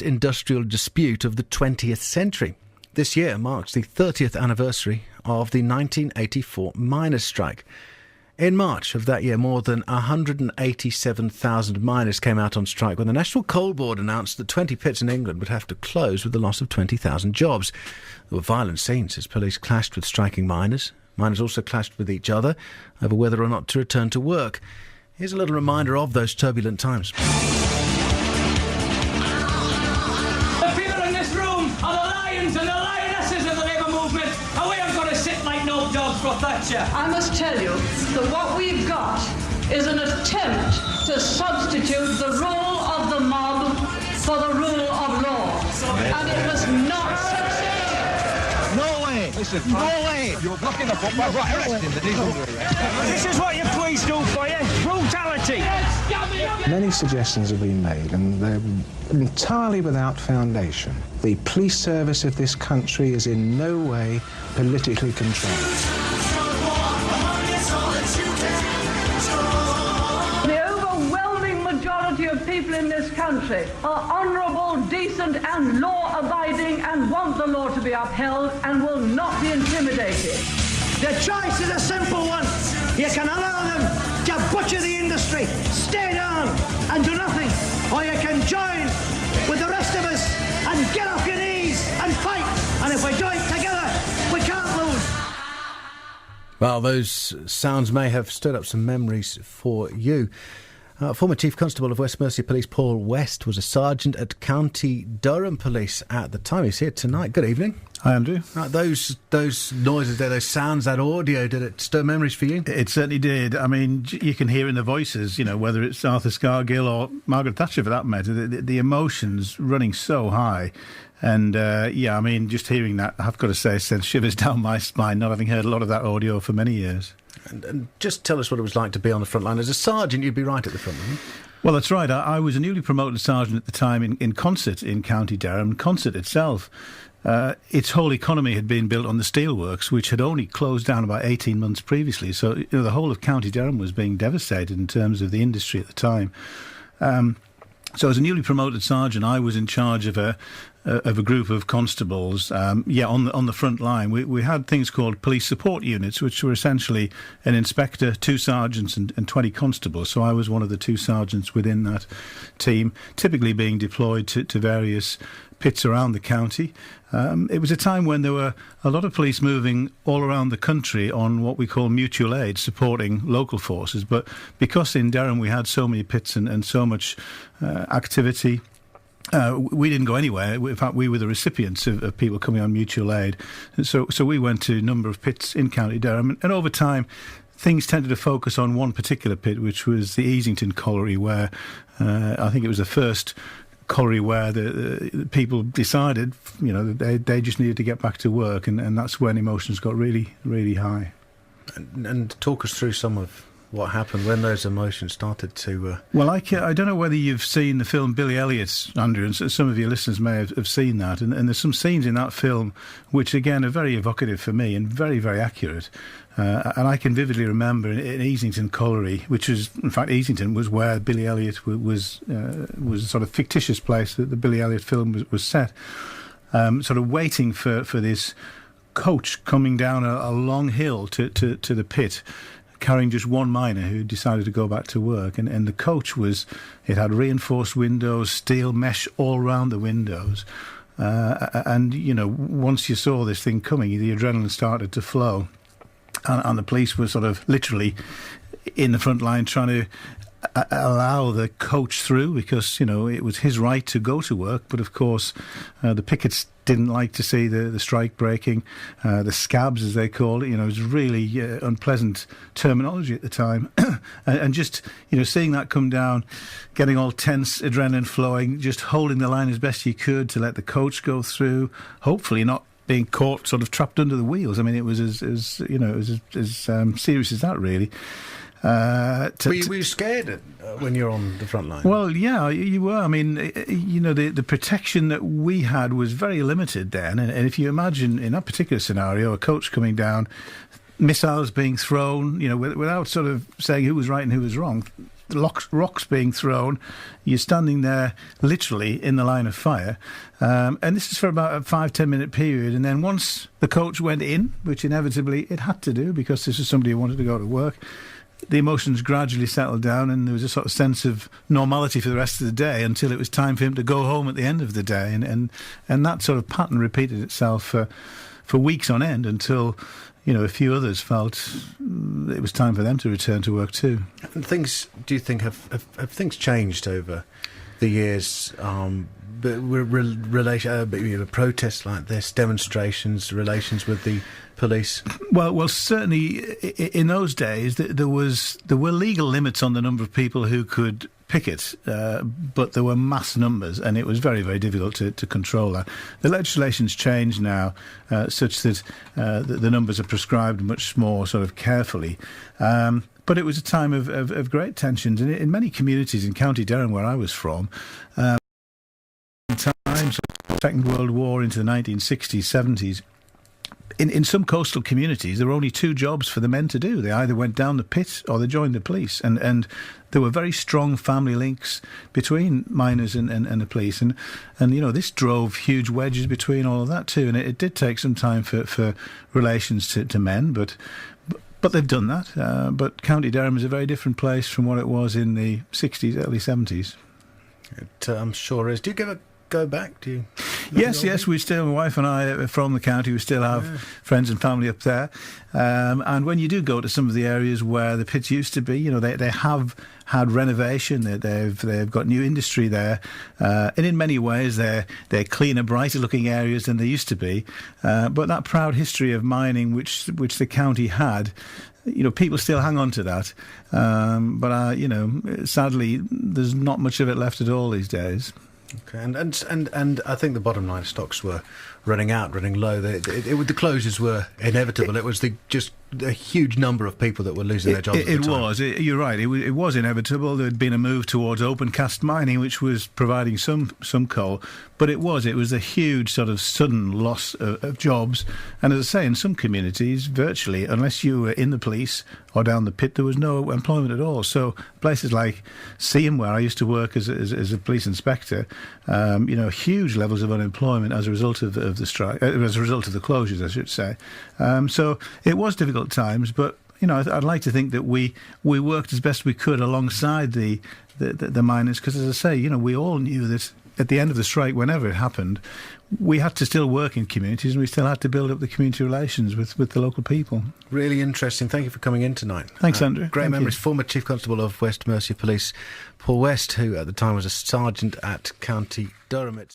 industrial dispute of the 20th century. This year marks the 30th anniversary of the 1984 miners' strike. In March of that year, more than 187,000 miners came out on strike when the National Coal Board announced that 20 pits in England would have to close with the loss of 20,000 jobs. There were violent scenes as police clashed with striking miners. Miners also clashed with each other over whether or not to return to work. Here's a little reminder of those turbulent times. The people in this room are the lions and the lionesses of the labour movement, and we aren't going to sit like no dogs for Thatcher. I must tell you that what we've got is an attempt to substitute the rule of the mob for the rule of law, and it was not successful. No way! Listen, no way! You're blocking the football. This is what your police do for you. Brutality. Many suggestions have been made, and they're entirely without foundation. The police service of this country is in no way politically controlled. The overwhelming majority of people in this country are honourable, decent and law-abiding and want the law to be upheld and will not be intimidated. The choice is a simple one. You can allow them to butcher the industry, stay down and do nothing, or you can join with the rest of us and get off your knees and fight. And if we do it together, we can't lose. Well, those sounds may have stirred up some memories for you. Former Chief Constable of West Mercia Police Paul West was a sergeant at County Durham Police at the time. He's here tonight. Good evening. Hi, Andrew. Those noises there, those sounds, that audio, did it stir memories for you? It certainly did. I mean, you can hear in the voices, you know, whether it's Arthur Scargill or Margaret Thatcher for that matter, the emotions running so high. And, I mean, just hearing that, I've got to say, sends shivers down my spine, not having heard a lot of that audio for many years. And just tell us what it was like to be on the front line. As a sergeant, you'd be right at the front, wouldn't you? Well, that's right. I was a newly promoted sergeant at the time in Consett in County Durham. Consett itself, its whole economy had been built on the steelworks, which had only closed down about 18 months previously. So, you know, the whole of County Durham was being devastated in terms of the industry at the time. So as a newly promoted sergeant, I was in charge of a group of constables, on the front line. We had things called police support units, which were essentially an inspector, 2 sergeants and 20 constables. So I was one of the 2 sergeants within that team, typically being deployed to various pits around the county. It was a time when there were a lot of police moving all around the country on what we call mutual aid, supporting local forces. But because in Durham we had so many pits and so much activity, we didn't go anywhere. In fact, we were the recipients of people coming on mutual aid. And so we went to a number of pits in County Durham. And over time, things tended to focus on one particular pit, which was the Easington Colliery, where I think it was the first colliery where the people decided, you know, they just needed to get back to work. And that's when emotions got really, really high. And talk us through some of what happened when those emotions started to... Well, I don't know whether you've seen the film Billy Elliot, Andrew, and some of your listeners may have seen that. And there's some scenes in that film which, again, are very evocative for me and very, very accurate. And I can vividly remember in Easington Colliery, which was, in fact, Easington was where Billy Elliot was a sort of fictitious place that the Billy Elliot film was set, sort of waiting for this coach coming down a long hill to the pit, carrying just one miner who decided to go back to work. And the coach it had reinforced windows, steel mesh all round the windows. And, you know, once you saw this thing coming, the adrenaline started to flow. And the police were sort of literally in the front line trying to allow the coach through because, you know, it was his right to go to work. But, of course, the pickets didn't like to see the strike breaking, the scabs, as they called it. You know, it was really unpleasant terminology at the time. and just, you know, seeing that come down, getting all tense, adrenaline flowing, just holding the line as best you could to let the coach go through, hopefully not being caught sort of trapped under the wheels. I mean, it was as serious as that, really. Were you scared when you're on the front line? Well, yeah, you were. I mean, you know, the protection that we had was very limited then. And if you imagine in that particular scenario, a coach coming down, missiles being thrown, you know, without sort of saying who was right and who was wrong, rocks being thrown. You're standing there literally in the line of fire. And this is for about a 5-10 minute period. And then once the coach went in, which inevitably it had to do because this is somebody who wanted to go to work, the emotions gradually settled down and there was a sort of sense of normality for the rest of the day until it was time for him to go home at the end of the day. And that sort of pattern repeated itself for weeks on end until, a few others felt it was time for them to return to work too. And do you think, have things changed over the years? Protests like this, demonstrations, relations with the police? Well, certainly in those days there were legal limits on the number of people who could picket, but there were mass numbers, and it was very, very difficult to control that. The legislation's changed now, such that the numbers are prescribed much more sort of carefully. But it was a time of great tensions, and in many communities in County Durham, where I was from. Times of the Second World War into the 1960s, 70s, in some coastal communities, there were only two jobs for the men to do. They either went down the pit or they joined the police. And there were very strong family links between miners and the police. And this drove huge wedges between all of that too. And it did take some time for relations to mend, but they've done that. But County Durham is a very different place from what it was in the 60s, early 70s. It sure is. Do you go back? Do you? Yes, we still, my wife and I are from the county, we still have friends and family up there. And when you do go to some of the areas where the pits used to be, they have had renovation, they've got new industry there. And in many ways, they're cleaner, brighter looking areas than they used to be. But that proud history of mining, which the county had, people still hang on to that. But sadly, there's not much of it left at all these days. Okay, and I think the bottom line stocks were running low. The closures were inevitable. It was just a huge number of people that were losing their jobs. You're right. It was inevitable. There had been a move towards open cast mining, which was providing some coal, but it was a huge sort of sudden loss of jobs. And as I say, in some communities, virtually, unless you were in the police or down the pit, there was no employment at all. So places like Seaham, where I used to work as a police inspector, huge levels of unemployment as a result of the strike, as a result of the closures, I should say. So it was difficult times, but I'd like to think that we worked as best we could alongside the miners, because as I say, we all knew that at the end of the strike, whenever it happened, we had to still work in communities and we still had to build up the community relations with the local people. Really interesting. Thank you for coming in tonight. Thanks, Andrew. Great memories. Former Chief Constable of West Mercia Police, Paul West, who at the time was a sergeant at County Durham.